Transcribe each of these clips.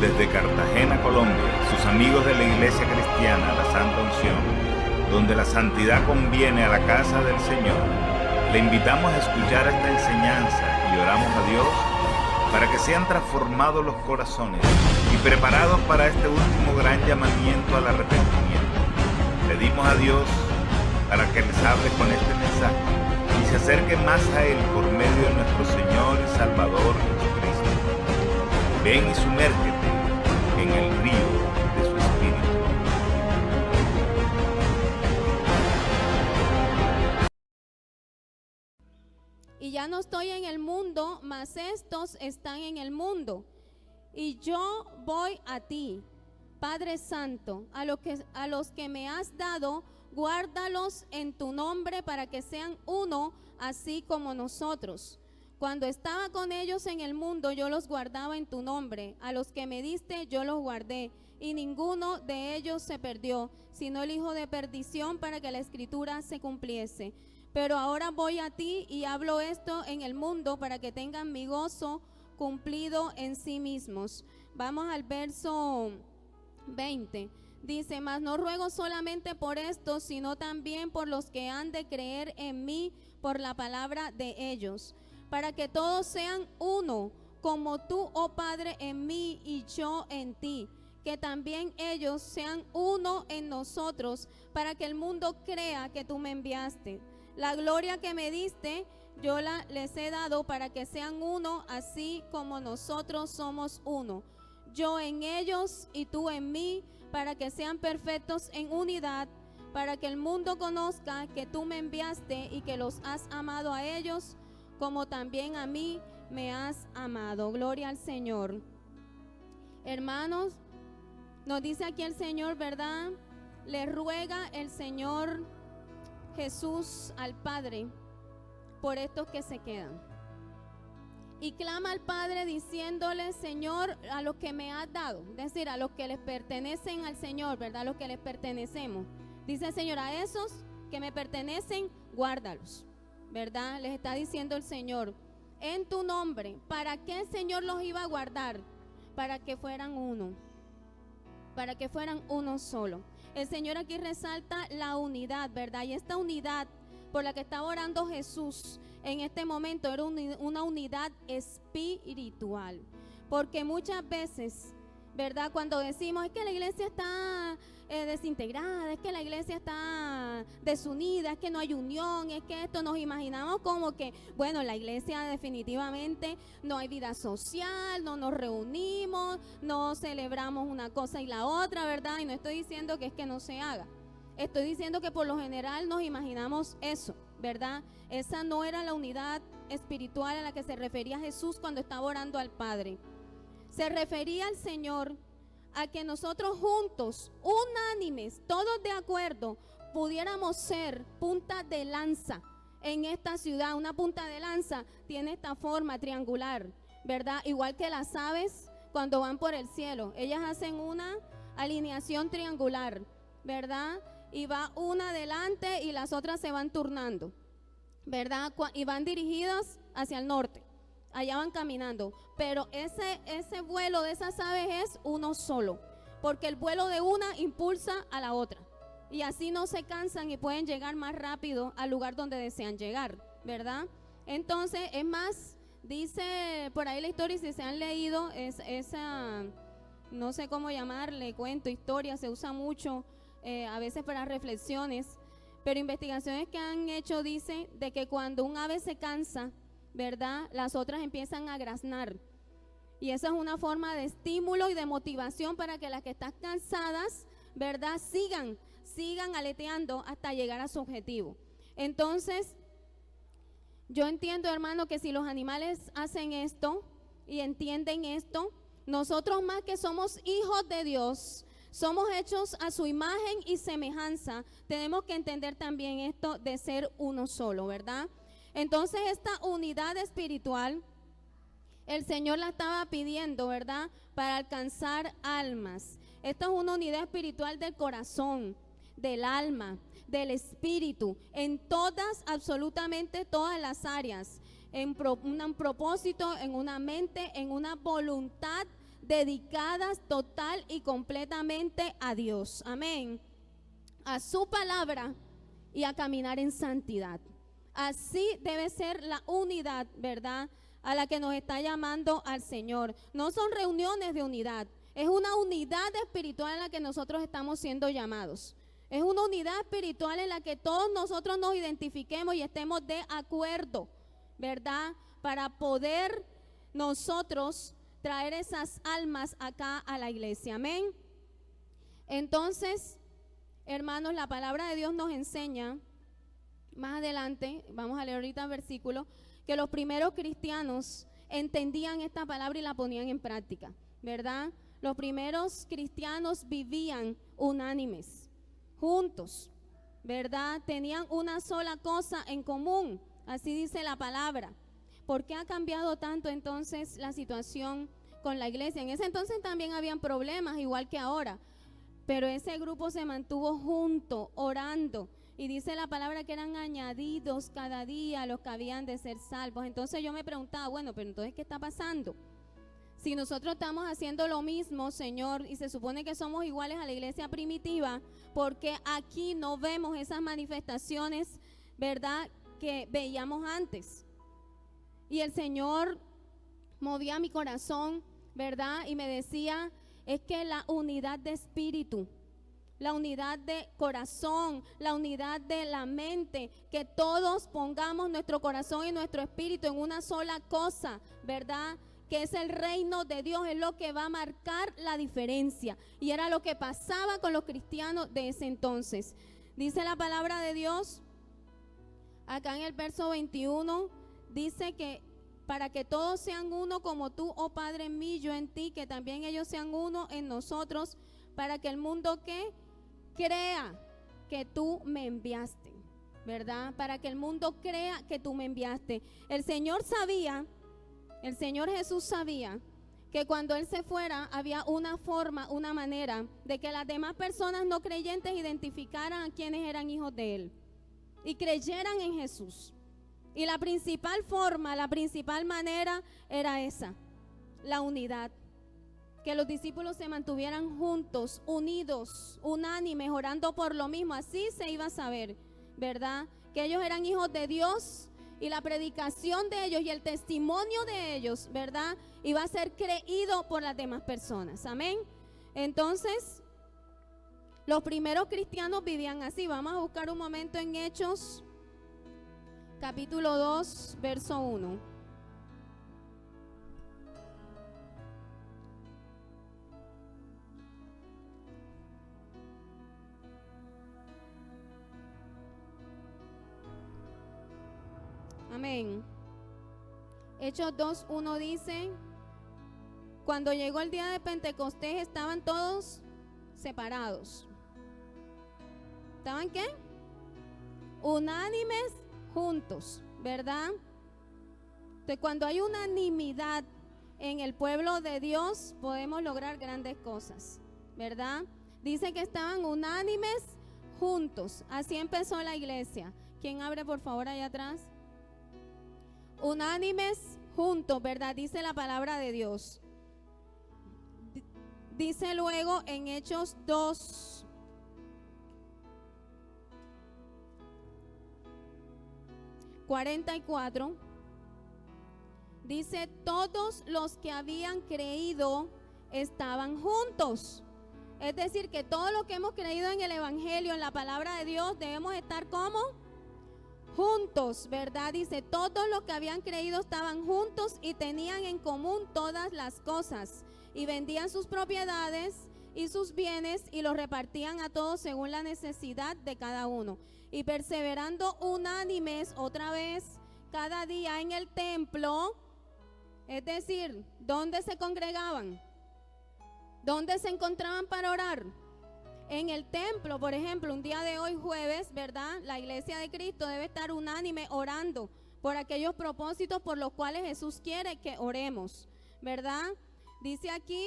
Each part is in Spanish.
Desde Cartagena, Colombia, sus amigos de la Iglesia Cristiana La Santa Unción, donde la santidad conviene a la casa del Señor, le invitamos a escuchar esta enseñanza y oramos a Dios para que sean transformados los corazones y preparados para este último gran llamamiento al arrepentimiento. Pedimos a Dios para que les hable con este mensaje y se acerquen más a Él por medio de nuestro Señor y Salvador Jesucristo. Ven y sumérgete en el río de su Espíritu. Y ya no estoy en el mundo, mas estos están en el mundo. Y yo voy a ti, Padre Santo, a los que me has dado, guárdalos en tu nombre para que sean uno, así como nosotros. Cuando estaba con ellos en el mundo, yo los guardaba en tu nombre. A los que me diste, yo los guardé. Y ninguno de ellos se perdió, sino el hijo de perdición, para que la escritura se cumpliese. Pero ahora voy a ti y hablo esto en el mundo para que tengan mi gozo cumplido en sí mismos. Vamos al verso 20. Dice, mas no ruego solamente por esto, sino también por los que han de creer en mí por la palabra de ellos, para que todos sean uno, como tú, oh Padre, en mí y yo en ti, que también ellos sean uno en nosotros, para que el mundo crea que tú me enviaste. La gloria que me diste, yo les he dado para que sean uno, así como nosotros somos uno. Yo en ellos y tú en mí, para que sean perfectos en unidad, para que el mundo conozca que tú me enviaste y que los has amado a ellos, como también a mí me has amado. Gloria al Señor. Hermanos, nos dice aquí el Señor, ¿verdad? Le ruega el Señor Jesús al Padre por estos que se quedan. Y clama al Padre diciéndole, Señor, a los que me has dado, es decir, a los que les pertenecen al Señor, ¿verdad? A los que les pertenecemos. Dice el Señor, a esos que me pertenecen, guárdalos, ¿verdad? Les está diciendo el Señor, en tu nombre. ¿Para qué el Señor los iba a guardar? Para que fueran uno, para que fueran uno solo. El Señor aquí resalta la unidad, ¿verdad? Y esta unidad por la que estaba orando Jesús en este momento era una unidad espiritual. Porque muchas veces, ¿verdad? Cuando decimos es que la iglesia está desintegrada, es que la iglesia está desunida, es que no hay unión, es que esto, nos imaginamos como que, bueno, la iglesia definitivamente no hay vida social, no nos reunimos, no celebramos una cosa y la otra, ¿verdad? Y no estoy diciendo que es que no se haga, estoy diciendo que por lo general nos imaginamos eso, ¿verdad? Esa no era la unidad espiritual a la que se refería Jesús cuando estaba orando al Padre. Se refería al Señor a que nosotros juntos, unánimes, todos de acuerdo, pudiéramos ser punta de lanza en esta ciudad. Una punta de lanza tiene esta forma triangular, ¿verdad? Igual que las aves cuando van por el cielo, ellas hacen una alineación triangular, ¿verdad? Y va una adelante y las otras se van turnando, ¿verdad? Y van dirigidas hacia el norte. Allá van caminando, pero ese vuelo de esas aves es uno solo, porque el vuelo de una impulsa a la otra, y así no se cansan y pueden llegar más rápido al lugar donde desean llegar, ¿verdad? Entonces, es más, dice por ahí la historia, y si se han leído, esa, no sé cómo llamarle, cuento, historia, se usa mucho a veces para reflexiones, pero investigaciones que han hecho dicen de que cuando un ave se cansa, ¿verdad? Las otras empiezan a graznar. Y esa es una forma de estímulo y de motivación para que las que están cansadas, ¿verdad? Sigan aleteando hasta llegar a su objetivo. Entonces, yo entiendo, hermano, que si los animales hacen esto y entienden esto, nosotros más que somos hijos de Dios, somos hechos a su imagen y semejanza, tenemos que entender también esto de ser uno solo, ¿verdad? Entonces esta unidad espiritual, el Señor la estaba pidiendo, ¿verdad? Para alcanzar almas. Esto es una unidad espiritual del corazón, del alma, del espíritu, en todas, absolutamente todas las áreas, en un propósito, en una mente, en una voluntad dedicadas total y completamente a Dios. Amén. A su palabra y a caminar en santidad. Así debe ser la unidad, ¿verdad?, a la que nos está llamando al Señor. No son reuniones de unidad, es una unidad espiritual en la que nosotros estamos siendo llamados. Es una unidad espiritual en la que todos nosotros nos identifiquemos y estemos de acuerdo, ¿verdad?, para poder nosotros traer esas almas acá a la iglesia. Amén. Entonces, hermanos, la palabra de Dios nos enseña, más adelante, vamos a leer ahorita el versículo, que los primeros cristianos entendían esta palabra y la ponían en práctica, ¿verdad? Los primeros cristianos vivían unánimes, juntos, ¿verdad? Tenían una sola cosa en común, así dice la palabra. ¿Por qué ha cambiado tanto entonces la situación con la iglesia? En ese entonces también habían problemas, igual que ahora, pero ese grupo se mantuvo junto, orando, y dice la palabra que eran añadidos cada día los que habían de ser salvos. Entonces yo me preguntaba, bueno, pero entonces ¿qué está pasando? Si nosotros estamos haciendo lo mismo, Señor, y se supone que somos iguales a la iglesia primitiva, ¿por qué aquí no vemos esas manifestaciones, verdad, que veíamos antes? Y el Señor movía mi corazón, ¿verdad? Y me decía, es que la unidad de espíritu, la unidad de corazón, la unidad de la mente, que todos pongamos nuestro corazón y nuestro espíritu en una sola cosa, ¿verdad?, que es el reino de Dios, es lo que va a marcar la diferencia. Y era lo que pasaba con los cristianos de ese entonces. Dice la palabra de Dios, acá en el verso 21, dice que para que todos sean uno como tú, oh Padre, en mí, yo en ti, que también ellos sean uno en nosotros, para que el mundo que crea que tú me enviaste, ¿verdad? Para que el mundo crea que tú me enviaste. El Señor sabía, el Señor Jesús sabía que cuando Él se fuera había una forma, una manera de que las demás personas no creyentes identificaran a quienes eran hijos de Él y creyeran en Jesús. Y la principal forma, la principal manera era esa, la unidad. Que los discípulos se mantuvieran juntos, unidos, unánimes, orando por lo mismo. Así se iba a saber, ¿verdad?, que ellos eran hijos de Dios, y la predicación de ellos y el testimonio de ellos, ¿verdad?, iba a ser creído por las demás personas. Amén. Entonces, los primeros cristianos vivían así. Vamos a buscar un momento en Hechos, capítulo 2, verso 1. Amén. Hechos 2:1 dice, cuando llegó el día de Pentecostés estaban todos separados. ¿Estaban qué? Unánimes, juntos, ¿verdad? Entonces, cuando hay unanimidad en el pueblo de Dios, podemos lograr grandes cosas, ¿verdad? Dice que estaban unánimes, juntos. Así empezó la iglesia. ¿Quién abre, por favor, allá atrás? Unánimes, juntos, ¿verdad? Dice la palabra de Dios. Dice luego en Hechos 2, (44) dice, todos los que habían creído estaban juntos. Es decir, que todos los que hemos creído en el Evangelio, en la palabra de Dios, debemos estar como juntos, ¿verdad? Dice, todos los que habían creído estaban juntos y tenían en común todas las cosas, y vendían sus propiedades y sus bienes y los repartían a todos según la necesidad de cada uno. Y perseverando unánimes, otra vez, cada día en el templo, es decir, ¿dónde se congregaban? ¿Dónde se encontraban para orar? En el templo. Por ejemplo, un día de hoy, jueves, ¿verdad?, la iglesia de Cristo debe estar unánime orando por aquellos propósitos por los cuales Jesús quiere que oremos, ¿verdad? Dice aquí,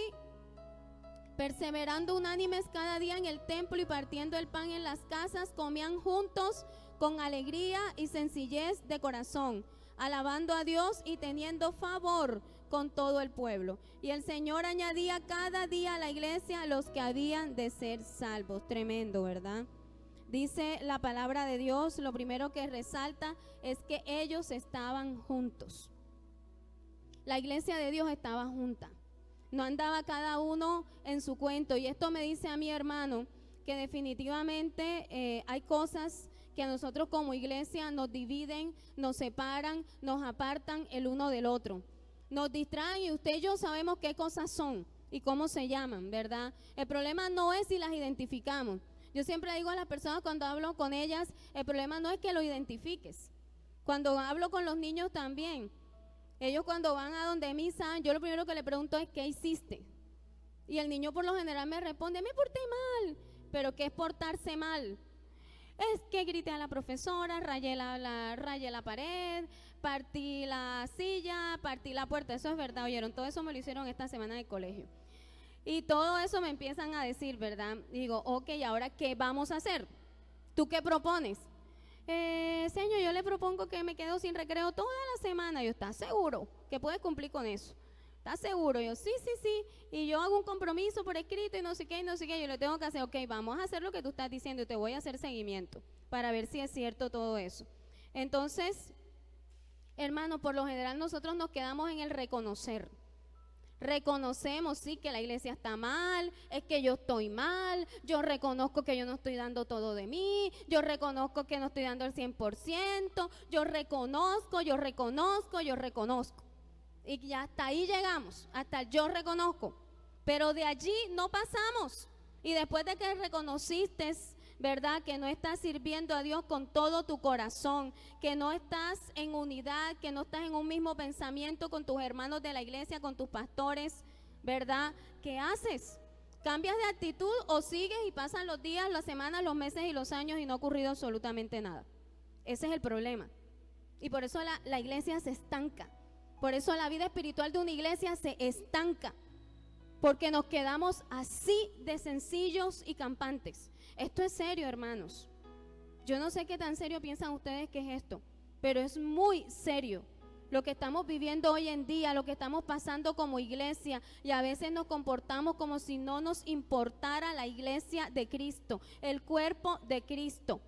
perseverando unánimes cada día en el templo y partiendo el pan en las casas, comían juntos con alegría y sencillez de corazón, alabando a Dios y teniendo favor con todo el pueblo. Y el Señor añadía cada día a la iglesia los que habían de ser salvos. Tremendo, ¿verdad? Dice la palabra de Dios, lo primero que resalta es que ellos estaban juntos. La iglesia de Dios estaba junta. No andaba cada uno en su cuento. Y esto me dice a mi hermano que definitivamente hay cosas que a nosotros como iglesia nos dividen, nos separan, nos apartan el uno del otro. Nos distraen y usted y yo sabemos qué cosas son y cómo se llaman, ¿verdad? El problema no es si las identificamos. Yo siempre digo a las personas cuando hablo con ellas, el problema no es que lo identifiques. Cuando hablo con los niños también, ellos cuando van a donde misa, yo lo primero que le pregunto es ¿qué hiciste? Y el niño por lo general me responde, me porté mal. ¿Pero qué es portarse mal? Es que grité a la profesora, rayé la pared, partí la silla, partí la puerta. Eso es verdad, oyeron, todo eso me lo hicieron esta semana en el colegio. Y todo eso me empiezan a decir, ¿verdad? Y digo, ok, ¿ahora qué vamos a hacer? ¿Tú qué propones? Señor, yo le propongo que me quedo sin recreo toda la semana. Yo, ¿estás seguro que puedes cumplir con eso? ¿Estás seguro? Yo, sí. Y yo hago un compromiso por escrito y no sé qué. Yo le tengo que hacer, ok, vamos a hacer lo que tú estás diciendo y te voy a hacer seguimiento para ver si es cierto todo eso. Entonces, hermano, por lo general nosotros nos quedamos en el reconocer. Reconocemos, sí, que la iglesia está mal, es que yo estoy mal, yo reconozco que yo no estoy dando todo de mí, yo reconozco que no estoy dando el 100%, yo reconozco. Y ya hasta ahí llegamos, hasta el yo reconozco. Pero de allí no pasamos. Y después de que reconociste, ¿verdad? Que no estás sirviendo a Dios con todo tu corazón, que no estás en unidad, que no estás en un mismo pensamiento con tus hermanos de la iglesia, con tus pastores, ¿verdad? ¿Qué haces? ¿Cambias de actitud o sigues y pasan los días, las semanas, los meses y los años y no ha ocurrido absolutamente nada? Ese es el problema. Y por eso la iglesia se estanca. Por eso la vida espiritual de una iglesia se estanca. Porque nos quedamos así de sencillos y campantes. Esto es serio, hermanos. Yo no sé qué tan serio piensan ustedes que es esto, pero es muy serio lo que estamos viviendo hoy en día, lo que estamos pasando como iglesia, y a veces nos comportamos como si no nos importara la iglesia de Cristo, el cuerpo de Cristo.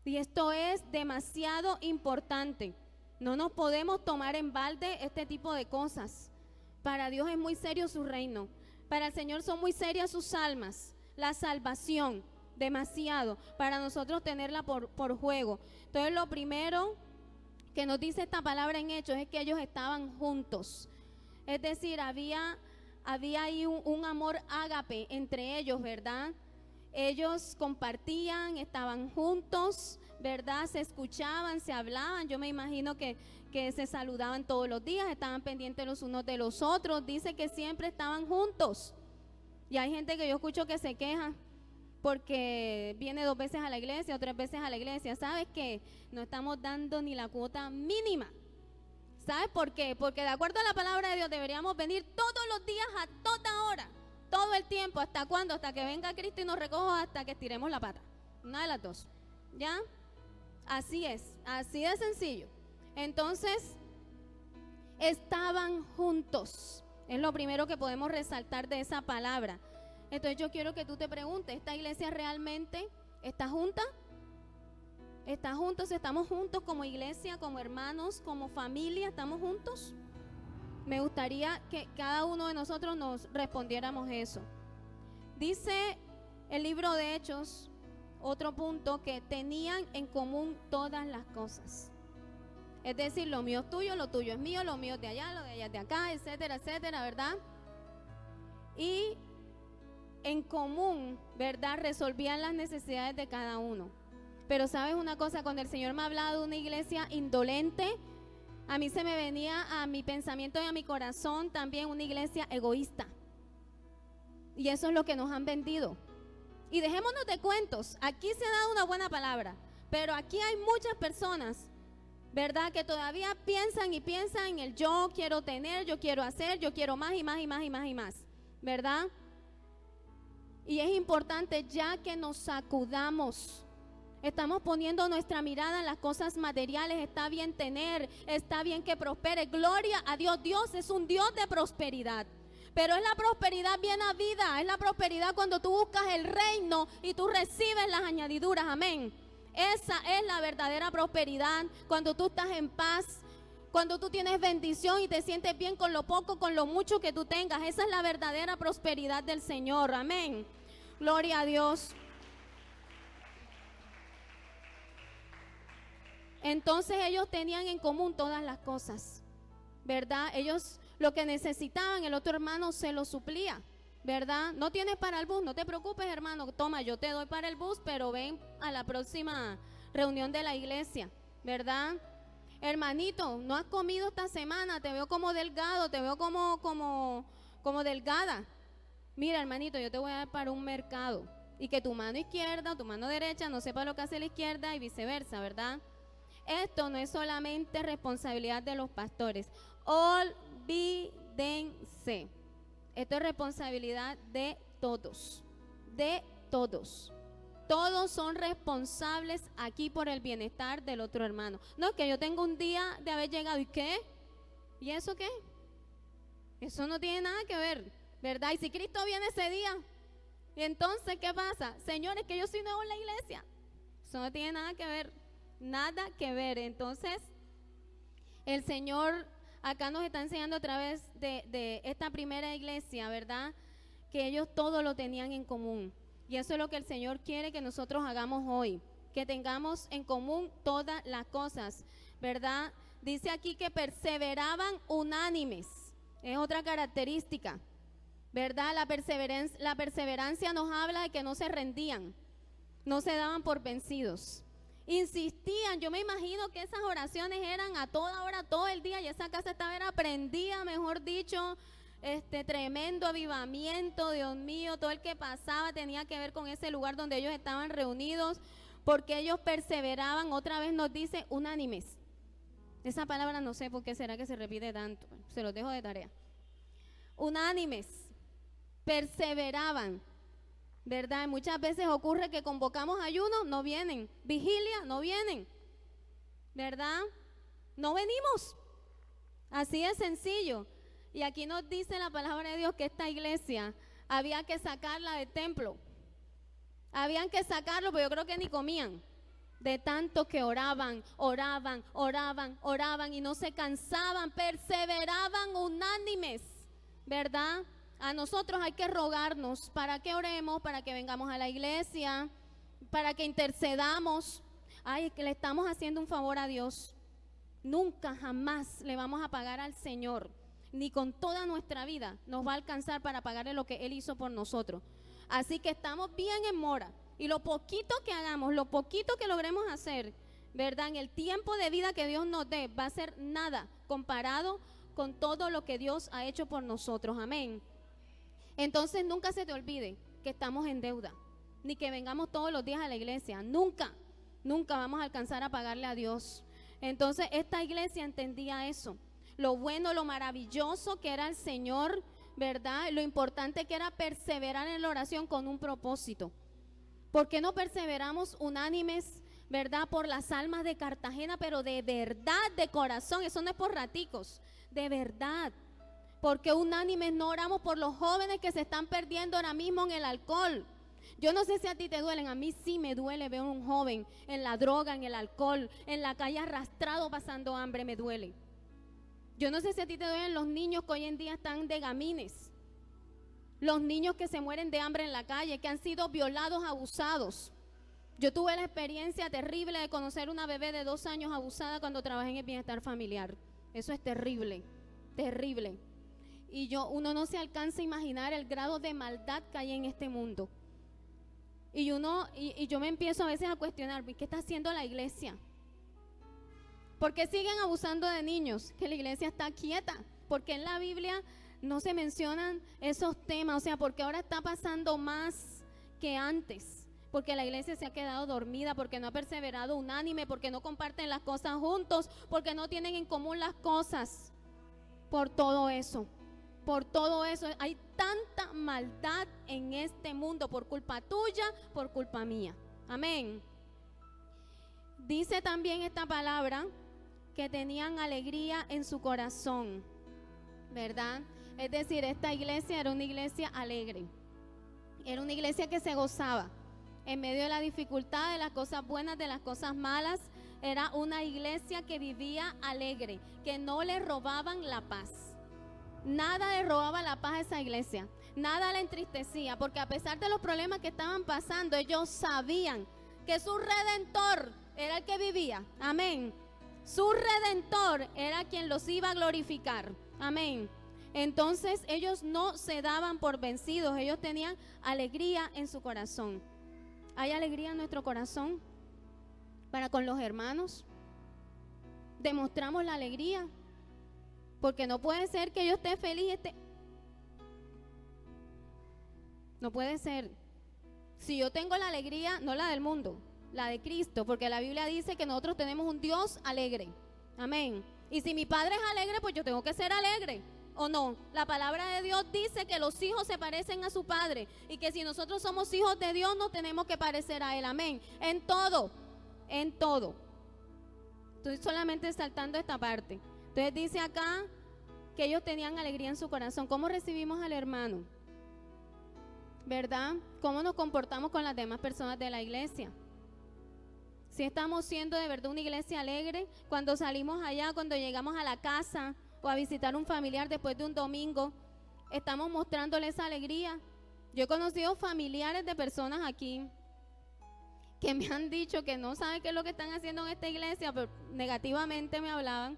Y esto es demasiado importante. No nos podemos tomar en balde este tipo de cosas. Para Dios es muy serio su reino. Para el Señor son muy serias sus almas. La salvación, demasiado. Para nosotros tenerla por juego. Entonces lo primero que nos dice esta palabra en Hechos es que ellos estaban juntos. Es decir, había ahí un amor ágape entre ellos, ¿verdad? Ellos compartían, estaban juntos, ¿verdad? Se escuchaban, se hablaban. Yo me imagino que se saludaban todos los días, estaban pendientes los unos de los otros. Dice que siempre estaban juntos. Y hay gente que yo escucho que se queja porque viene 2 veces a la iglesia o 3 veces a la iglesia. ¿Sabes qué? No estamos dando ni la cuota mínima. ¿Sabes por qué? Porque de acuerdo a la palabra de Dios deberíamos venir todos los días a toda hora, todo el tiempo. ¿Hasta cuándo? Hasta que venga Cristo y nos recoja, hasta que estiremos la pata. Una de las dos. ¿Ya? Así es, así de sencillo. Entonces, estaban juntos. Es lo primero que podemos resaltar de esa palabra. Entonces yo quiero que tú te preguntes, ¿esta iglesia realmente está junta? ¿Está juntos? ¿Estamos juntos como iglesia, como hermanos, como familia? ¿Estamos juntos? Me gustaría que cada uno de nosotros nos respondiéramos eso. Dice el libro de Hechos, otro punto, que tenían en común todas las cosas. Es decir, lo mío es tuyo, lo tuyo es mío, lo mío es de allá, lo de allá es de acá, etcétera, etcétera, ¿verdad? Y en común, ¿verdad? Resolvían las necesidades de cada uno. Pero ¿sabes una cosa? Cuando el Señor me hablaba de una iglesia indolente, a mí se me venía a mi pensamiento y a mi corazón también una iglesia egoísta. Y eso es lo que nos han vendido. Y dejémonos de cuentos. Aquí se ha dado una buena palabra, pero aquí hay muchas personas, ¿verdad?, que todavía piensan en el yo quiero tener, yo quiero hacer, yo quiero más y más y más y más y más, ¿verdad? Y es importante ya que nos sacudamos. Estamos poniendo nuestra mirada en las cosas materiales. Está bien tener, está bien que prospere. Gloria a Dios. Dios es un Dios de prosperidad. Pero es la prosperidad bien habida. Es la prosperidad cuando tú buscas el reino y tú recibes las añadiduras. Amén. Esa es la verdadera prosperidad. Cuando tú estás en paz, cuando tú tienes bendición y te sientes bien con lo poco, con lo mucho que tú tengas. Esa es la verdadera prosperidad del Señor. Amén. Gloria a Dios. Entonces ellos tenían en común todas las cosas, ¿verdad? Ellos lo que necesitaban, el otro hermano se lo suplía, ¿verdad? No tienes para el bus, no te preocupes, hermano, toma, yo te doy para el bus, pero ven a la próxima reunión de la iglesia, ¿verdad? Hermanito, no has comido esta semana, te veo como delgado, te veo como delgada. Mira, hermanito, yo te voy a dar para un mercado, y que tu mano izquierda o tu mano derecha no sepa lo que hace la izquierda y viceversa, ¿verdad? Esto no es solamente responsabilidad de los pastores. Olvídense. Esto es responsabilidad de todos. De todos. Todos son responsables aquí por el bienestar del otro hermano. No, que yo tengo un día de haber llegado. ¿Y qué? ¿Y eso qué? Eso no tiene nada que ver, ¿verdad? Y si Cristo viene ese día, ¿y entonces qué pasa? Señores, que yo soy nuevo en la iglesia. Eso no tiene nada que ver. Nada que ver. Entonces el Señor acá nos está enseñando a través de esta primera iglesia, ¿verdad? Que ellos todo lo tenían en común. Y eso es lo que el Señor quiere que nosotros hagamos hoy, que tengamos en común todas las cosas, ¿verdad? Dice aquí que perseveraban unánimes, es otra característica, ¿verdad? La perseverancia nos habla de que no se rendían, no se daban por vencidos. Insistían. Yo me imagino que esas oraciones eran a toda hora, todo el día, y esa casa estaba prendida, mejor dicho, tremendo avivamiento. Dios mío, todo el que pasaba tenía que ver con ese lugar donde ellos estaban reunidos, porque ellos perseveraban. Otra vez nos dice unánimes. Esa palabra no sé por qué será que se repite tanto, se los dejo de tarea. Unánimes, perseveraban, ¿verdad? Muchas veces ocurre que convocamos ayuno, no vienen, vigilia, no vienen, ¿verdad? No venimos, así de sencillo. Y aquí nos dice la palabra de Dios que esta iglesia había que sacarla del templo, habían que sacarlo, pero yo creo que ni comían, de tanto que oraban y no se cansaban, perseveraban unánimes, ¿verdad? A nosotros hay que rogarnos para que oremos, para que vengamos a la iglesia, para que intercedamos. Ay, que le estamos haciendo un favor a Dios. Nunca, jamás le vamos a pagar al Señor, ni con toda nuestra vida nos va a alcanzar para pagarle lo que Él hizo por nosotros. Así que estamos bien en mora, y lo poquito que hagamos, lo poquito que logremos hacer, ¿verdad? En el tiempo de vida que Dios nos dé, va a ser nada comparado con todo lo que Dios ha hecho por nosotros. Amén. Entonces nunca se te olvide que estamos en deuda, ni que vengamos todos los días a la iglesia. Nunca vamos a alcanzar a pagarle a Dios. Entonces esta iglesia entendía eso, lo bueno, lo maravilloso que era el Señor, ¿verdad? Lo importante que era perseverar en la oración con un propósito. ¿Por qué no perseveramos unánimes, verdad? Por las almas de Cartagena, pero de verdad, de corazón. Eso no es por raticos, de verdad. Porque unánimes no oramos por los jóvenes que se están perdiendo ahora mismo en el alcohol. Yo no sé si a ti te duelen, a mí sí me duele ver a un joven en la droga, en el alcohol, en la calle arrastrado pasando hambre, me duele. Yo no sé si a ti te duelen los niños que hoy en día están de gamines, los niños que se mueren de hambre en la calle, que han sido violados, abusados. Yo tuve la experiencia terrible de conocer una bebé de 2 años abusada cuando trabajé en el bienestar familiar. Eso es terrible, terrible. Y uno no se alcanza a imaginar el grado de maldad que hay en este mundo. Y yo me empiezo a veces a cuestionar, ¿qué está haciendo la iglesia? ¿Por qué siguen abusando de niños? Que la iglesia está quieta. Porque en la Biblia no se mencionan esos temas. O sea, porque ahora está pasando más que antes. Porque la iglesia se ha quedado dormida, porque no ha perseverado unánime, porque no comparten las cosas juntos, porque no tienen en común las cosas. Por todo eso hay tanta maldad en este mundo, por culpa tuya, por culpa mía. Amén. Dice también esta palabra que tenían alegría en su corazón, ¿verdad? Es decir, esta iglesia era una iglesia alegre. Era una iglesia que se gozaba en medio de la dificultad, de las cosas buenas, de las cosas malas. Era una iglesia que vivía alegre, que no le robaban la paz. Nada le robaba la paz a esa iglesia, nada le entristecía, porque a pesar de los problemas que estaban pasando, ellos sabían que su Redentor era el que vivía. Amén. Su Redentor era quien los iba a glorificar. Amén. Entonces ellos no se daban por vencidos, ellos tenían alegría en su corazón. ¿Hay alegría en nuestro corazón para con los hermanos? ¿Demostramos la alegría? Porque no puede ser que yo esté feliz, no puede ser. Si yo tengo la alegría, no la del mundo, la de Cristo, porque la Biblia dice que nosotros tenemos un Dios alegre. Amén. Y si mi padre es alegre, pues yo tengo que ser alegre. ¿O no? La palabra de Dios dice que los hijos se parecen a su padre y que si nosotros somos hijos de Dios nos tenemos que parecer a él. Amén. En todo, en todo. Estoy solamente saltando esta parte. Entonces dice acá que ellos tenían alegría en su corazón. ¿Cómo recibimos al hermano? ¿Verdad? ¿Cómo nos comportamos con las demás personas de la iglesia? Si estamos siendo de verdad una iglesia alegre, cuando salimos allá, cuando llegamos a la casa o a visitar un familiar después de un domingo, estamos mostrándole esa alegría. Yo he conocido familiares de personas aquí que me han dicho que no saben qué es lo que están haciendo en esta iglesia, pero negativamente me hablaban.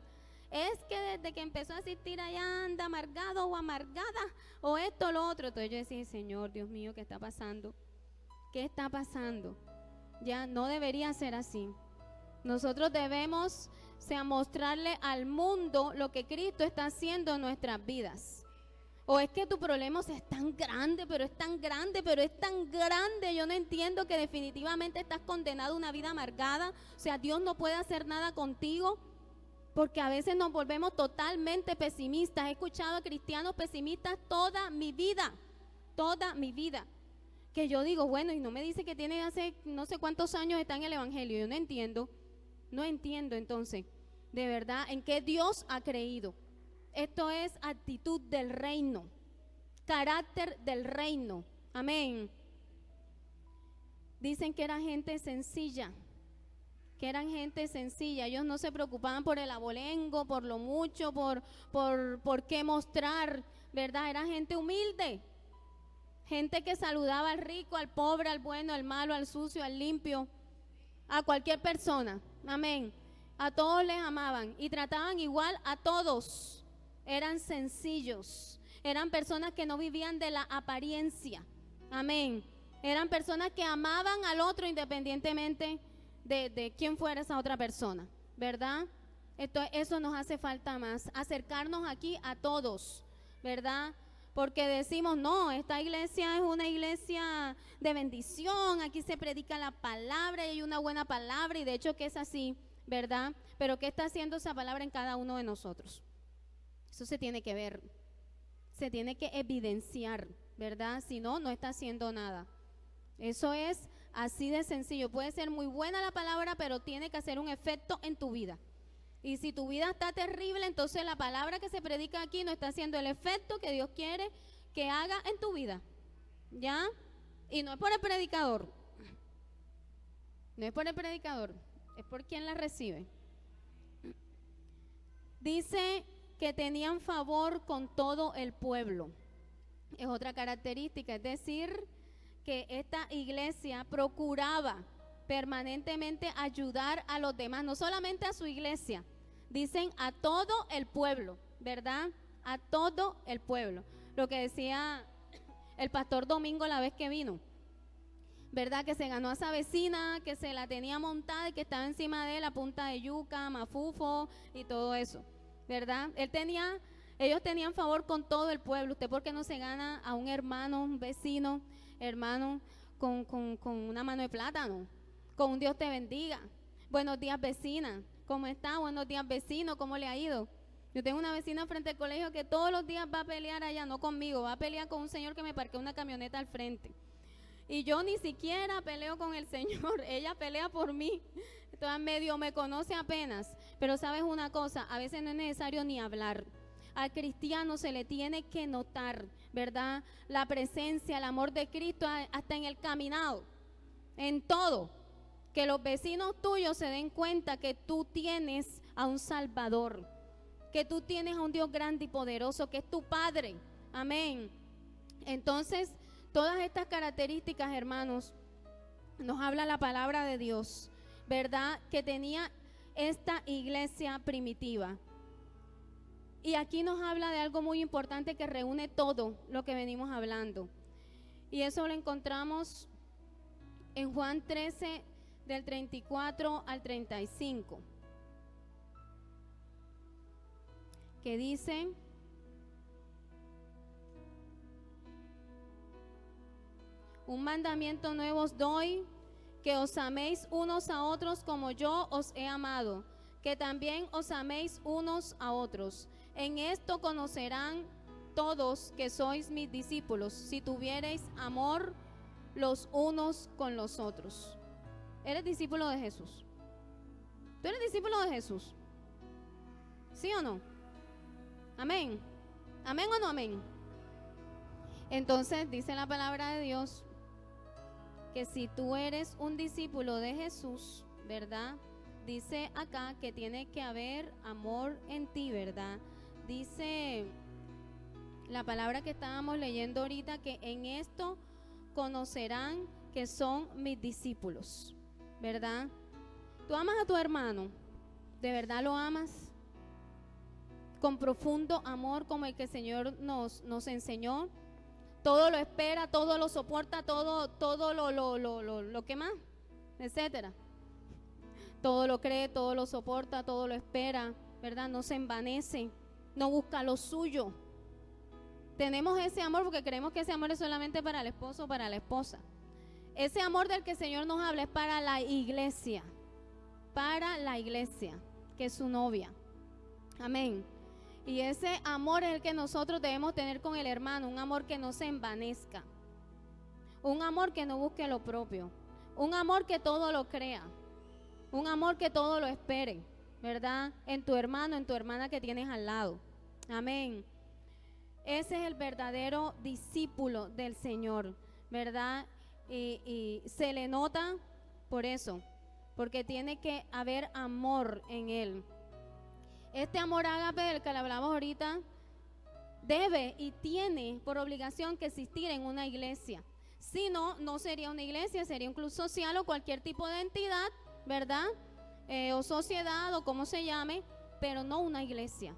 Es que desde que empezó a asistir allá anda amargado o amargada o esto o lo otro. Entonces yo decía, Señor, Dios mío, ¿qué está pasando? ¿Qué está pasando? Ya no debería ser así. Nosotros debemos mostrarle al mundo lo que Cristo está haciendo en nuestras vidas. O es que tu problema es tan grande, pero es tan grande, pero es tan grande. Yo no entiendo que definitivamente estás condenado a una vida amargada. O sea, Dios no puede hacer nada contigo. Porque a veces nos volvemos totalmente pesimistas. He escuchado a cristianos pesimistas toda mi vida. Que yo digo, bueno, y no me dice que tiene hace no sé cuántos años está en el evangelio. Yo no entiendo entonces, de verdad, en qué Dios ha creído. Esto es actitud del reino, carácter del reino. Amén. Dicen que era gente sencilla. Ellos no se preocupaban por el abolengo, por lo mucho, por qué mostrar, ¿verdad? Era gente humilde. Gente que saludaba al rico, al pobre, al bueno, al malo, al sucio, al limpio, a cualquier persona. Amén. A todos les amaban y trataban igual a todos. Eran sencillos. Eran personas que no vivían de la apariencia. Amén. Eran personas que amaban al otro independientemente de quién fuera esa otra persona, ¿verdad? Eso nos hace falta más, acercarnos aquí a todos, ¿verdad? Porque decimos, no, esta iglesia es una iglesia de bendición, aquí se predica la palabra y hay una buena palabra, y de hecho que es así, ¿verdad? Pero ¿qué está haciendo esa palabra en cada uno de nosotros? Eso se tiene que ver, se tiene que evidenciar, ¿verdad? Si no, no está haciendo nada. Eso es así de sencillo. Puede ser muy buena la palabra, pero tiene que hacer un efecto en tu vida. Y si tu vida está terrible, entonces la palabra que se predica aquí no está haciendo el efecto que Dios quiere que haga en tu vida. ¿Ya? Y no es por el predicador. No es por el predicador, es por quien la recibe. Dice que tenían favor con todo el pueblo. Es otra característica, es decir, que esta iglesia procuraba permanentemente ayudar a los demás, no solamente a su iglesia, dicen a todo el pueblo, ¿verdad? A todo el pueblo. Lo que decía el pastor Domingo la vez que vino, ¿verdad? Que se ganó a esa vecina, que se la tenía montada y que estaba encima de él a punta de yuca, mafufo y todo eso, ¿verdad? Ellos tenían favor con todo el pueblo. ¿Usted por qué no se gana a un hermano, un vecino, hermano, con una mano de plátano? Con un Dios te bendiga. Buenos días, vecina. ¿Cómo está? Buenos días, vecino. ¿Cómo le ha ido? Yo tengo una vecina frente al colegio que todos los días va a pelear allá, no conmigo, va a pelear con un señor que me parquea una camioneta al frente. Y yo ni siquiera peleo con el Señor, ella pelea por mí. Toda medio me conoce apenas, pero sabes una cosa, a veces no es necesario ni hablar. Al cristiano se le tiene que notar, ¿verdad? La presencia, el amor de Cristo hasta en el caminado, en todo. Que los vecinos tuyos se den cuenta que tú tienes a un Salvador, que tú tienes a un Dios grande y poderoso, que es tu Padre. Amén. Entonces, todas estas características, hermanos, nos habla la palabra de Dios, ¿verdad? Que tenía esta iglesia primitiva. Y aquí nos habla de algo muy importante que reúne todo lo que venimos hablando. Y eso lo encontramos en Juan 13, del 34 al 35. Que dice: un mandamiento nuevo os doy, que os améis unos a otros como yo os he amado, que también os améis unos a otros. En esto conocerán todos que sois mis discípulos, si tuviereis amor los unos con los otros. ¿Eres discípulo de Jesús? ¿Tú eres discípulo de Jesús? ¿Sí o no? Amén. ¿Amén o no amén? Entonces dice la palabra de Dios que si tú eres un discípulo de Jesús, ¿verdad? Dice acá que tiene que haber amor en ti, ¿verdad? Dice la palabra que estábamos leyendo ahorita, que en esto conocerán que son mis discípulos, ¿verdad? ¿Tú amas a tu hermano? ¿De verdad lo amas? Con profundo amor como el que el Señor nos enseñó. Todo lo espera, todo lo soporta, todo lo que más, etcétera. Todo lo cree, todo lo soporta, todo lo espera, ¿verdad? No se envanece, no busca lo suyo. Tenemos ese amor porque creemos que ese amor es solamente para el esposo o para la esposa. Ese amor del que el Señor nos habla es para la iglesia, que es su novia. Amén. Y ese amor es el que nosotros debemos tener con el hermano, un amor que no se envanezca, un amor que no busque lo propio, un amor que todo lo crea, un amor que todo lo espere, ¿verdad? En tu hermano, en tu hermana que tienes al lado. Amén. Ese es el verdadero discípulo del Señor, ¿verdad? Y se le nota por eso, porque tiene que haber amor en él. Este amor ágape del que le hablamos ahorita debe y tiene por obligación que existir en una iglesia. Si no, no sería una iglesia, sería un club social o cualquier tipo de entidad, ¿verdad? O sociedad o como se llame, pero no una iglesia.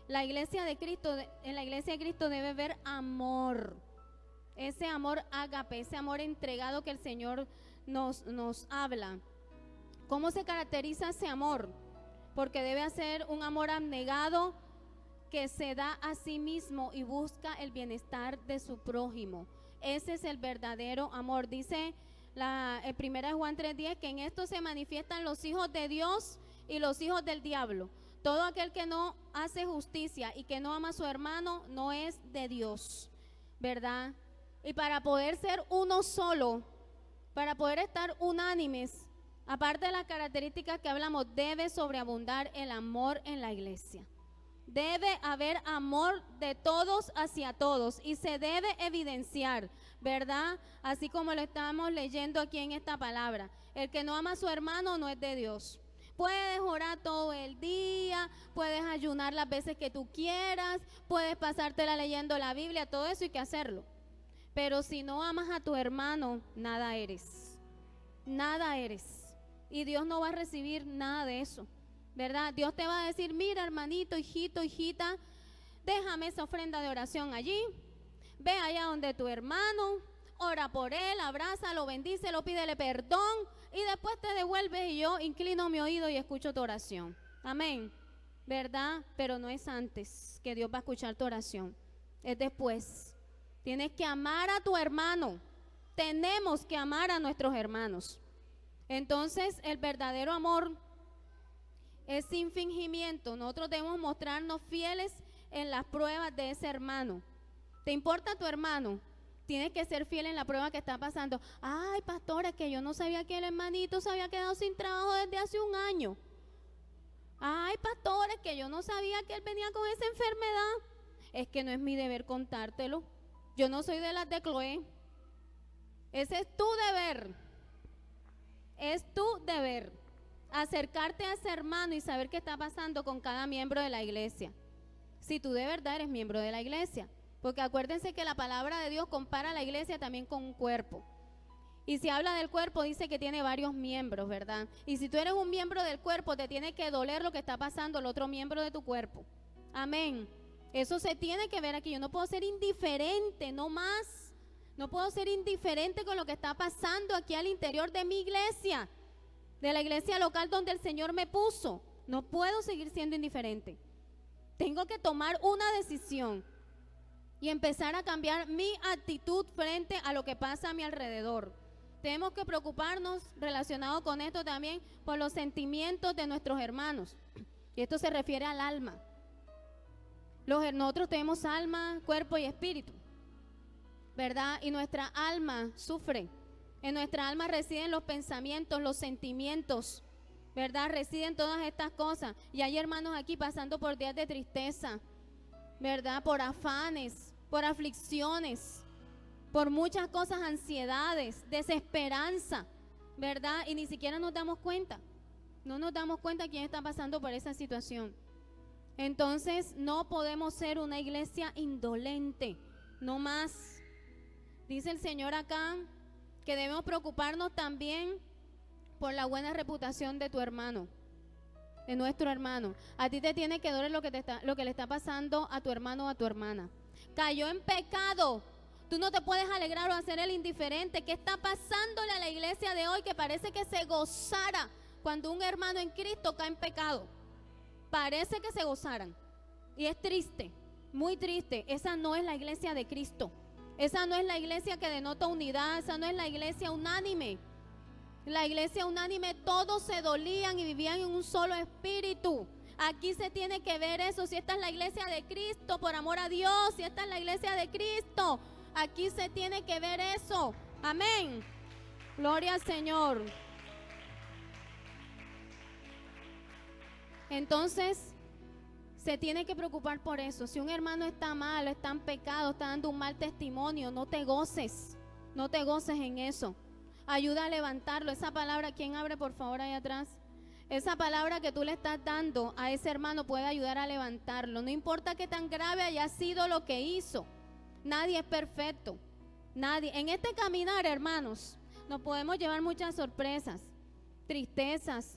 La iglesia de Cristo, en la iglesia de Cristo debe haber amor. Ese amor ágape, ese amor entregado que el Señor nos habla. ¿Cómo se caracteriza ese amor? Porque debe ser un amor abnegado que se da a sí mismo y busca el bienestar de su prójimo. Ese es el verdadero amor. Dice el 1 Juan 3:10 que en esto se manifiestan los hijos de Dios y los hijos del diablo. Todo aquel que no hace justicia y que no ama a su hermano no es de Dios, ¿verdad? Y para poder ser uno solo, para poder estar unánimes, aparte de las características que hablamos, debe sobreabundar el amor en la iglesia. Debe haber amor de todos hacia todos y se debe evidenciar, ¿verdad? Así como lo estamos leyendo aquí en esta palabra. El que no ama a su hermano no es de Dios. Puedes orar todo el día, puedes ayunar las veces que tú quieras, puedes pasártela leyendo la Biblia, todo eso hay que hacerlo. Pero si no amas a tu hermano, nada eres. Nada eres. Y Dios no va a recibir nada de eso, ¿verdad? Dios te va a decir, mira hermanito, hijito, hijita, déjame esa ofrenda de oración allí, ve allá donde tu hermano, ora por él, abrázalo, bendícelo, pídele perdón y después te devuelves y yo inclino mi oído y escucho tu oración. Amén, ¿verdad? Pero no es antes que Dios va a escuchar tu oración, es después. Tienes que amar a tu hermano, tenemos que amar a nuestros hermanos. Entonces, el verdadero amor es sin fingimiento. Nosotros debemos mostrarnos fieles en las pruebas de ese hermano. ¿Te importa tu hermano? Tienes que ser fiel en la prueba que está pasando. Ay, pastora, que yo no sabía que el hermanito se había quedado sin trabajo desde hace un año. Ay, pastora, que yo no sabía que él venía con esa enfermedad. Es que no es mi deber contártelo. Yo no soy de las de Chloe. Ese es tu deber. Es tu deber. Acercarte a ese hermano y saber qué está pasando con cada miembro de la iglesia. Si tú de verdad eres miembro de la iglesia. Porque acuérdense que la palabra de Dios compara a la iglesia también con un cuerpo. Y si habla del cuerpo, dice que tiene varios miembros, ¿verdad? Y si tú eres un miembro del cuerpo, te tiene que doler lo que está pasando el otro miembro de tu cuerpo. Amén. Eso se tiene que ver aquí. Yo no puedo ser indiferente, no más. No puedo ser indiferente con lo que está pasando aquí al interior de mi iglesia, de la iglesia local donde el Señor me puso. No puedo seguir siendo indiferente. Tengo que tomar una decisión y empezar a cambiar mi actitud frente a lo que pasa a mi alrededor. Tenemos que preocuparnos, relacionado con esto también, por los sentimientos de nuestros hermanos. Y esto se refiere al alma. Nosotros tenemos alma, cuerpo y espíritu, ¿verdad? Y nuestra alma sufre. En nuestra alma residen los pensamientos, los sentimientos, ¿verdad? Residen todas estas cosas. Y hay hermanos aquí pasando por días de tristeza, ¿verdad? Por afanes, por aflicciones, por muchas cosas, ansiedades, desesperanza, ¿verdad? Y ni siquiera nos damos cuenta. No nos damos cuenta quién está pasando por esa situación. Entonces no podemos ser una iglesia indolente, no más. Dice el Señor acá que debemos preocuparnos también por la buena reputación de tu hermano, de nuestro hermano. A ti te tiene que doler lo que le está pasando a tu hermano o a tu hermana. Cayó en pecado. Tú no te puedes alegrar o hacer el indiferente. ¿Qué está pasándole a la iglesia de hoy que parece que se gozara cuando un hermano en Cristo cae en pecado? Parece que se gozaran. Y es triste, muy triste. Esa no es la iglesia de Cristo. Esa no es la iglesia que denota unidad. Esa no es la iglesia unánime. La iglesia unánime, todos se dolían y vivían en un solo espíritu. Aquí se tiene que ver eso. Si esta es la iglesia de Cristo, por amor a Dios, si esta es la iglesia de Cristo, aquí se tiene que ver eso. Amén. Gloria al Señor. Entonces, se tiene que preocupar por eso. Si un hermano está mal, está en pecado, está dando un mal testimonio, no te goces. No te goces en eso. Ayuda a levantarlo. Esa palabra, ¿quién abre por favor ahí atrás? Esa palabra que tú le estás dando a ese hermano puede ayudar a levantarlo. No importa qué tan grave haya sido lo que hizo. Nadie es perfecto. Nadie. En este caminar, hermanos, nos podemos llevar muchas sorpresas, tristezas.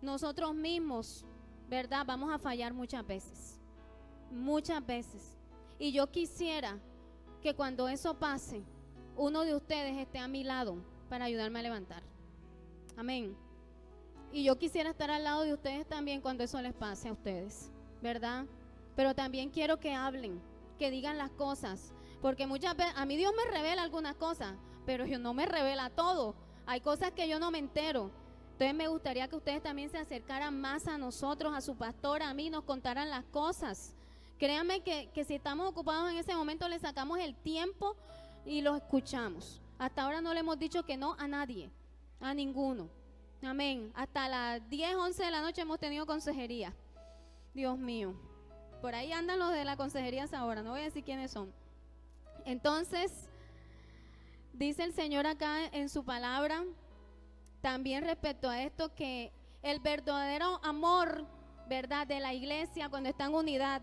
Nosotros mismos, ¿verdad? Vamos a fallar muchas veces. Muchas veces. Y yo quisiera que cuando eso pase, uno de ustedes esté a mi lado para ayudarme a levantar. Amén. Y yo quisiera estar al lado de ustedes también cuando eso les pase a ustedes, ¿verdad? Pero también quiero que hablen, que digan las cosas, porque muchas veces a mí Dios me revela algunas cosas, pero Dios no me revela todo. Hay cosas que yo no me entero. Entonces me gustaría que ustedes también se acercaran más a nosotros, a su pastor, a mí, nos contaran las cosas. Créanme que si estamos ocupados en ese momento, le sacamos el tiempo y los escuchamos. Hasta ahora no le hemos dicho que no a nadie, a ninguno. Amén. Hasta las 10, 11 de la noche hemos tenido consejería. Dios mío. Por ahí andan los de la consejería ahora, no voy a decir quiénes son. Entonces, dice el Señor acá en su palabra, también respecto a esto, que el verdadero amor, ¿verdad?, de la iglesia cuando está en unidad,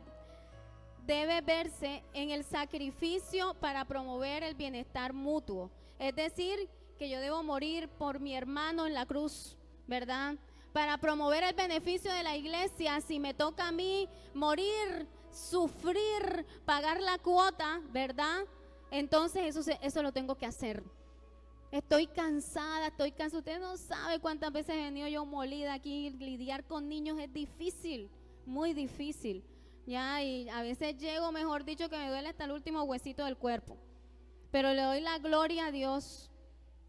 debe verse en el sacrificio para promover el bienestar mutuo. Es decir, que yo debo morir por mi hermano en la cruz, ¿verdad? Para promover el beneficio de la iglesia, si me toca a mí morir, sufrir, pagar la cuota, ¿verdad? Entonces eso lo tengo que hacer. Estoy cansada. Usted no sabe cuántas veces he venido yo molida aquí. Lidiar con niños es difícil, muy difícil. Ya, y a veces llego, mejor dicho, que me duele hasta el último huesito del cuerpo. Pero le doy la gloria a Dios,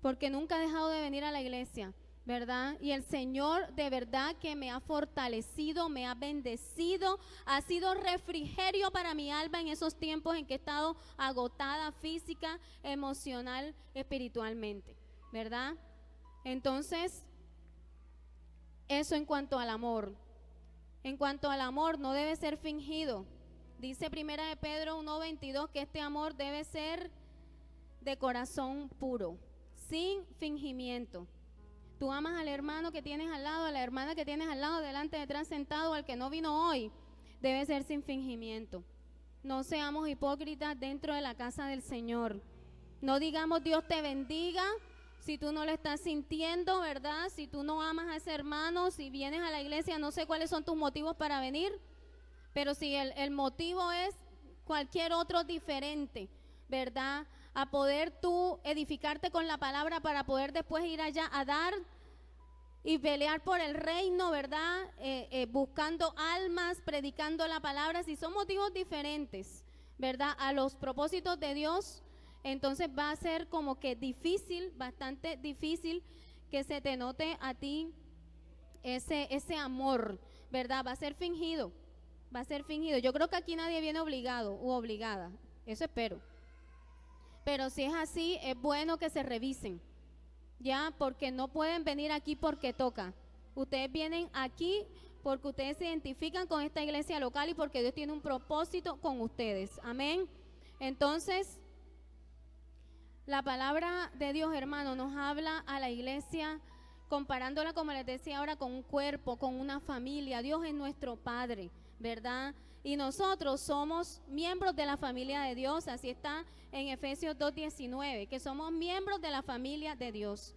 porque nunca he dejado de venir a la iglesia. ¿verdad? Y el Señor de verdad que me ha fortalecido, me ha bendecido, ha sido refrigerio para mi alma en esos tiempos en que he estado agotada física, emocional, espiritualmente, ¿verdad? Entonces, eso en cuanto al amor. En cuanto al amor, no debe ser fingido. Dice 1 de Pedro 1:22 que este amor debe ser de corazón puro, sin fingimiento. Tú amas al hermano que tienes al lado, a la hermana que tienes al lado, delante, detrás, sentado, al que no vino hoy, debe ser sin fingimiento. No seamos hipócritas dentro de la casa del Señor. No digamos Dios te bendiga si tú no lo estás sintiendo, ¿verdad? Si tú no amas a ese hermano, si vienes a la iglesia, no sé cuáles son tus motivos para venir, pero si el motivo es cualquier otro diferente, ¿verdad? A poder tú edificarte con la palabra para poder después ir allá a dar y pelear por el reino, ¿verdad? Buscando almas, predicando la palabra. Si son motivos diferentes, ¿verdad? A los propósitos de Dios, entonces va a ser como que difícil, bastante difícil que se te note a ti ese amor, ¿verdad? Va a ser fingido, va a ser fingido. Yo creo que aquí nadie viene obligado u obligada, eso espero. Pero si es así, es bueno que se revisen, ya, porque no pueden venir aquí porque toca. Ustedes vienen aquí porque ustedes se identifican con esta iglesia local y porque Dios tiene un propósito con ustedes. Amén. Entonces, la palabra de Dios, hermano, nos habla a la iglesia, comparándola, como les decía ahora, con un cuerpo, con una familia. Dios es nuestro Padre, ¿verdad? Y nosotros somos miembros de la familia de Dios, así está en Efesios 2:19, que somos miembros de la familia de Dios.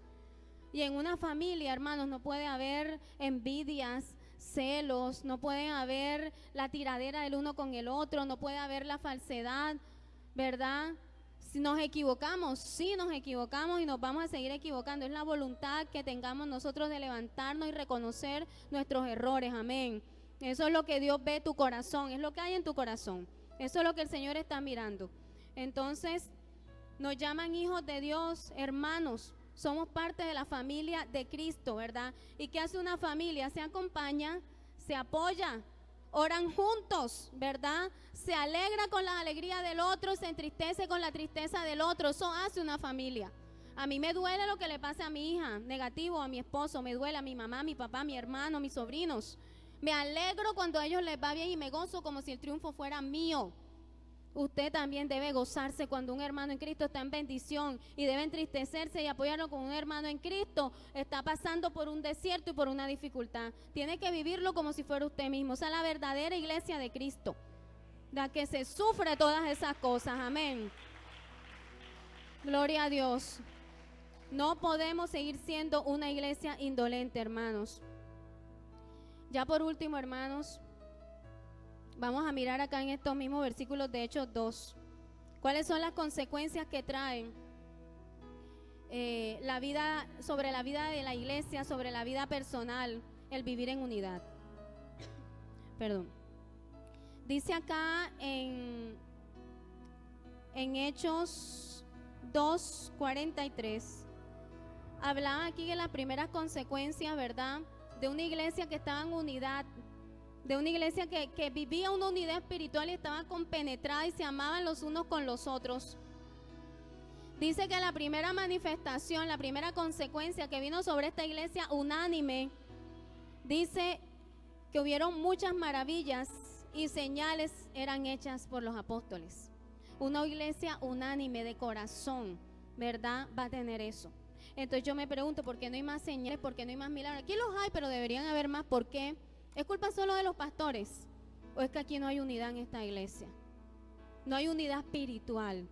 Y en una familia, hermanos, no puede haber envidias, celos, no puede haber la tiradera del uno con el otro, no puede haber la falsedad, ¿verdad? Si nos equivocamos, sí nos equivocamos y nos vamos a seguir equivocando. Es la voluntad que tengamos nosotros de levantarnos y reconocer nuestros errores, amén. Eso es lo que Dios ve, tu corazón, es lo que hay en tu corazón. Eso es lo que el Señor está mirando. Entonces, nos llaman hijos de Dios, hermanos. Somos parte de la familia de Cristo, ¿verdad? ¿Y qué hace una familia? Se acompaña, se apoya, oran juntos, ¿verdad? Se alegra con la alegría del otro, se entristece con la tristeza del otro. Eso hace una familia. A mí me duele lo que le pase a mi hija, negativo, a mi esposo, me duele a mi mamá, mi papá, mi hermano, mis sobrinos. Me alegro cuando a ellos les va bien y me gozo como si el triunfo fuera mío. Usted también debe gozarse cuando un hermano en Cristo está en bendición y debe entristecerse y apoyarlo con un hermano en Cristo está pasando por un desierto y por una dificultad. Tiene que vivirlo como si fuera usted mismo. O sea, la verdadera iglesia de Cristo, la que se sufre todas esas cosas. Amén. Gloria a Dios. No podemos seguir siendo una iglesia indolente, hermanos. Ya por último, hermanos, vamos a mirar acá en estos mismos versículos de Hechos 2. ¿Cuáles son las consecuencias que traen la vida, sobre la vida de la iglesia, sobre la vida personal, el vivir en unidad? Perdón. Dice acá en Hechos 2:43, hablaba aquí de las primeras consecuencias, ¿verdad?, de una iglesia que estaba en unidad, de una iglesia que vivía una unidad espiritual y estaba compenetrada y se amaban los unos con los otros. Dice que la primera manifestación, la primera consecuencia que vino sobre esta iglesia unánime, dice que hubieron muchas maravillas y señales eran hechas por los apóstoles. Una iglesia unánime de corazón, ¿verdad?, va a tener eso. Entonces yo me pregunto, ¿por qué no hay más señales? ¿Por qué no hay más milagros? Aquí los hay, pero deberían haber más. ¿Por qué? ¿Es culpa solo de los pastores? ¿O es que aquí no hay unidad en esta iglesia? No hay unidad espiritual.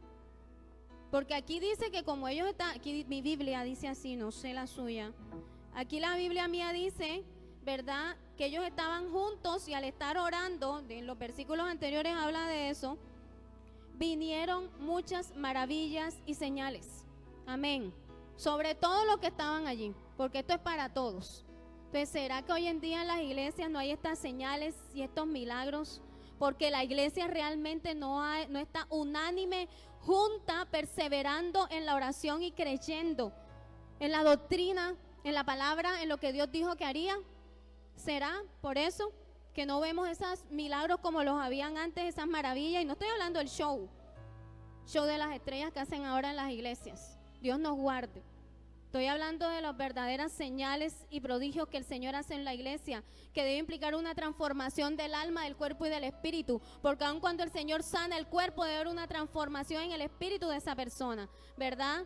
Porque aquí dice que como ellos están, aquí mi Biblia dice así, no sé la suya. Aquí la Biblia mía dice, ¿verdad?, que ellos estaban juntos y al estar orando, en los versículos anteriores habla de eso, vinieron muchas maravillas y señales. Amén. Sobre todo los que estaban allí, porque esto es para todos. Entonces, ¿será que hoy en día en las iglesias no hay estas señales y estos milagros? Porque la iglesia realmente no está unánime, junta, perseverando en la oración y creyendo en la doctrina en la palabra, en lo que Dios dijo que haría? ¿Será por eso que no vemos esos milagros como los habían antes, esas maravillas? Y no estoy hablando del show de las estrellas que hacen ahora en las iglesias. Dios nos guarde. Estoy hablando de las verdaderas señales y prodigios que el Señor hace en la iglesia, que debe implicar una transformación del alma, del cuerpo y del espíritu, porque aun cuando el Señor sana el cuerpo, debe haber una transformación en el espíritu de esa persona, ¿verdad?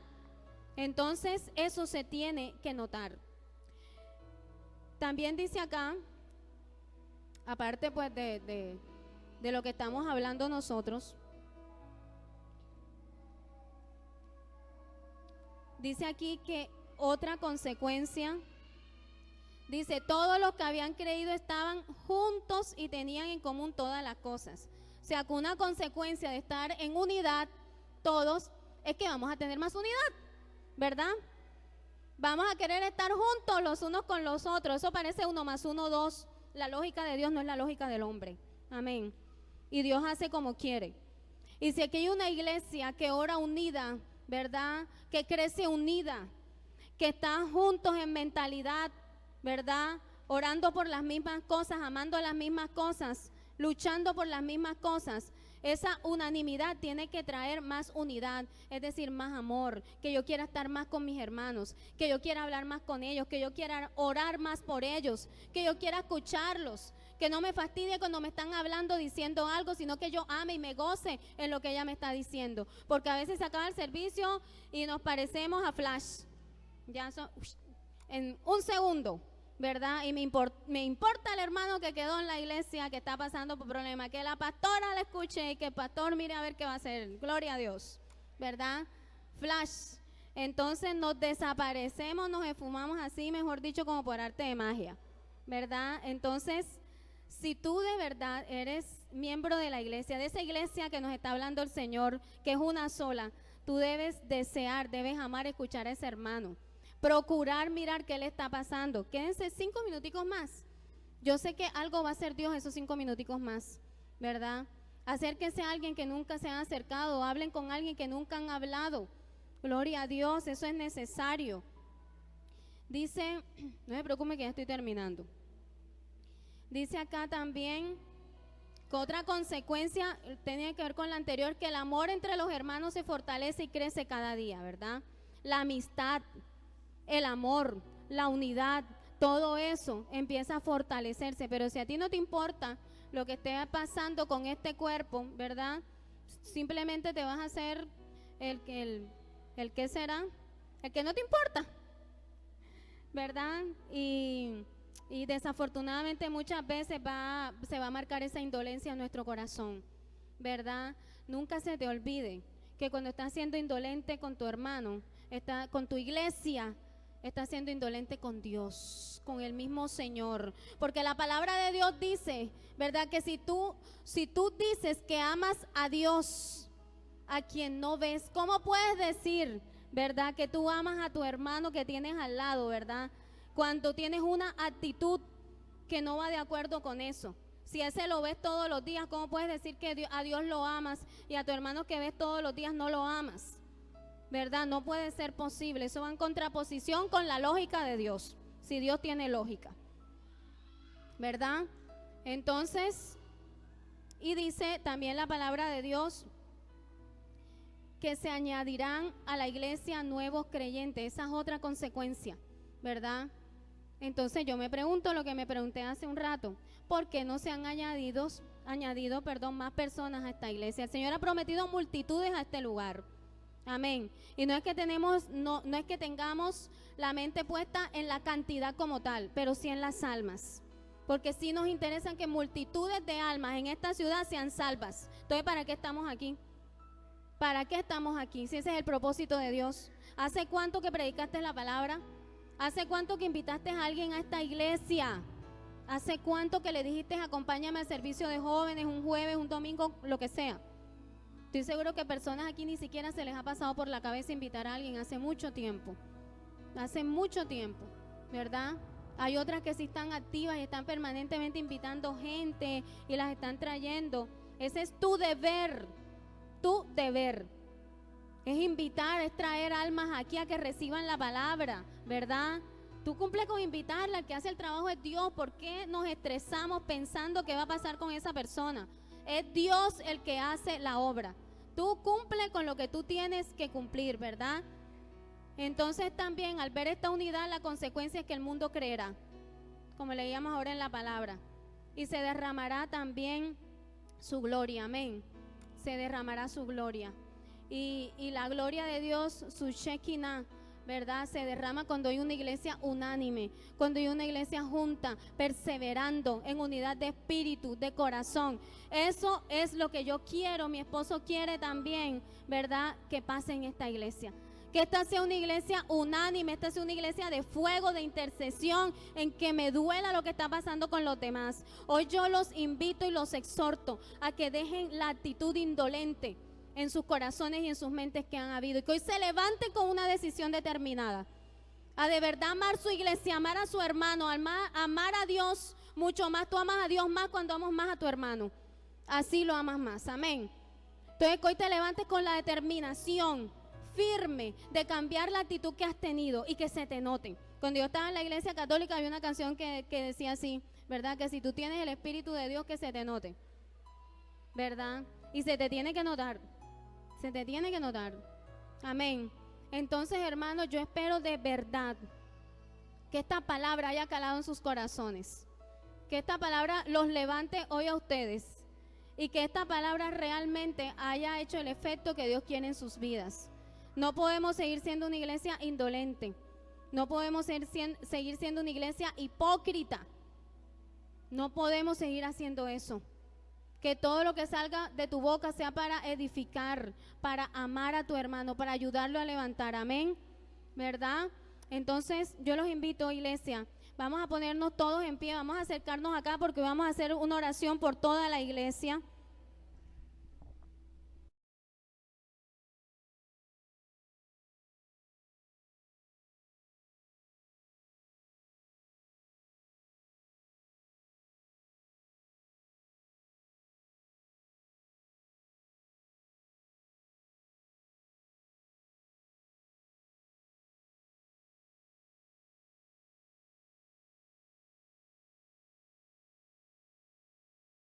Entonces eso se tiene que notar. También dice acá, aparte pues de lo que estamos hablando nosotros, dice aquí que otra consecuencia, dice, todos los que habían creído estaban juntos y tenían en común todas las cosas. O sea, que una consecuencia de estar en unidad todos es que vamos a tener más unidad, ¿verdad? Vamos a querer estar juntos los unos con los otros. Eso parece 1 más 1, 2. La lógica de Dios no es la lógica del hombre. Amén. Y Dios hace como quiere. Y si aquí hay una iglesia que ora unida, ¿verdad? Que crece unida, que está juntos en mentalidad, ¿verdad? Orando por las mismas cosas, amando las mismas cosas, luchando por las mismas cosas. Esa unanimidad tiene que traer más unidad, es decir, más amor, que yo quiera estar más con mis hermanos, que yo quiera hablar más con ellos, que yo quiera orar más por ellos, que yo quiera escucharlos, que no me fastidie cuando me están hablando, diciendo algo, sino que yo ame y me goce en lo que ella me está diciendo, porque a veces se acaba el servicio y nos parecemos a Flash, ya son en un segundo, ¿verdad? Y me importa el hermano que quedó en la iglesia, que está pasando por problemas, que la pastora le escuche y que el pastor mire a ver qué va a hacer. Gloria a Dios, ¿verdad? Flash. Entonces nos desaparecemos, nos esfumamos así, mejor dicho, como por arte de magia, ¿verdad? Entonces, si tú de verdad eres miembro de la iglesia, de esa iglesia que nos está hablando el Señor, que es una sola, tú debes desear, debes amar escuchar a ese hermano. Procurar mirar qué le está pasando. Quédense 5 minuticos más. Yo sé que algo va a hacer Dios esos 5 minuticos más, ¿verdad? Acérquense a alguien que nunca se ha acercado, hablen con alguien que nunca han hablado. Gloria a Dios, eso es necesario. Dice, no se preocupe que ya estoy terminando. Dice acá también que otra consecuencia tiene que ver con la anterior, que el amor entre los hermanos se fortalece y crece cada día, ¿verdad? La amistad, el amor, la unidad, todo eso empieza a fortalecerse. Pero si a ti no te importa lo que esté pasando con este cuerpo, ¿verdad? Simplemente te vas a hacer el que será, el que no te importa, ¿verdad? Y desafortunadamente muchas veces se va a marcar esa indolencia en nuestro corazón, ¿verdad? Nunca se te olvide que cuando estás siendo indolente con tu hermano, con tu iglesia, estás siendo indolente con Dios, con el mismo Señor, porque la palabra de Dios dice, ¿verdad? Que si tú dices que amas a Dios, a quien no ves, ¿cómo puedes decir, verdad, que tú amas a tu hermano que tienes al lado, verdad? Cuando tienes una actitud que no va de acuerdo con eso. Si ese lo ves todos los días, ¿cómo puedes decir que a Dios lo amas y a tu hermano que ves todos los días no lo amas? ¿Verdad? No puede ser posible. Eso va en contraposición con la lógica de Dios, si Dios tiene lógica, ¿verdad? Entonces, y dice también la palabra de Dios que se añadirán a la iglesia nuevos creyentes. Esa es otra consecuencia, ¿verdad? Entonces yo me pregunto lo que me pregunté hace un rato: ¿por qué no se han añadido más personas a esta iglesia? El Señor ha prometido multitudes a este lugar. Amén. Y no es que tengamos la mente puesta en la cantidad como tal, pero sí en las almas, porque sí nos interesa que multitudes de almas en esta ciudad sean salvas. Entonces, ¿para qué estamos aquí? ¿Para qué estamos aquí? Si ese es el propósito de Dios. ¿Hace cuánto que predicaste la palabra? ¿Hace cuánto que invitaste a alguien a esta iglesia? ¿Hace cuánto que le dijiste acompáñame al servicio de jóvenes un jueves, un domingo, lo que sea? Estoy seguro que personas aquí ni siquiera se les ha pasado por la cabeza invitar a alguien hace mucho tiempo, ¿verdad? Hay otras que sí están activas y están permanentemente invitando gente y las están trayendo. Ese es tu deber, es invitar, es traer almas aquí a que reciban la palabra, ¿verdad? Tú cumples con invitarla, el que hace el trabajo es Dios. ¿Por qué nos estresamos pensando qué va a pasar con esa persona? Es Dios el que hace la obra. Tú cumple con lo que tú tienes que cumplir, ¿verdad? Entonces también al ver esta unidad, la consecuencia es que el mundo creerá, como leíamos ahora en la palabra, y se derramará también su gloria, amén. Se derramará su gloria. Y la gloria de Dios, su Shekinah, ¿verdad? Se derrama cuando hay una iglesia unánime, cuando hay una iglesia junta, perseverando en unidad de espíritu, de corazón. Eso es lo que yo quiero, mi esposo quiere también, ¿verdad? Que pase en esta iglesia. Que esta sea una iglesia unánime, esta sea una iglesia de fuego, de intercesión, en que me duela lo que está pasando con los demás. Hoy yo los invito y los exhorto a que dejen la actitud indolente en sus corazones y en sus mentes que han habido, y que hoy se levanten con una decisión determinada a de verdad amar su iglesia, amar a su hermano, amar a Dios mucho más. Tú amas a Dios más cuando amas más a tu hermano, así lo amas más, amén. Entonces que hoy te levantes con la determinación firme de cambiar la actitud que has tenido y que se te note. Cuando yo estaba en la iglesia católica había una canción que decía así, ¿verdad? Que si tú tienes el Espíritu de Dios, que se te note, ¿verdad? Y se te tiene que notar. Se te tiene que notar. Amén. Entonces, hermanos, yo espero de verdad que esta palabra haya calado en sus corazones. Que esta palabra los levante hoy a ustedes. Y que esta palabra realmente haya hecho el efecto que Dios quiere en sus vidas. No podemos seguir siendo una iglesia indolente. No podemos seguir siendo una iglesia hipócrita. No podemos seguir haciendo eso. Que todo lo que salga de tu boca sea para edificar, para amar a tu hermano, para ayudarlo a levantar, amén, ¿verdad? Entonces yo los invito, iglesia, vamos a ponernos todos en pie, vamos a acercarnos acá porque vamos a hacer una oración por toda la iglesia.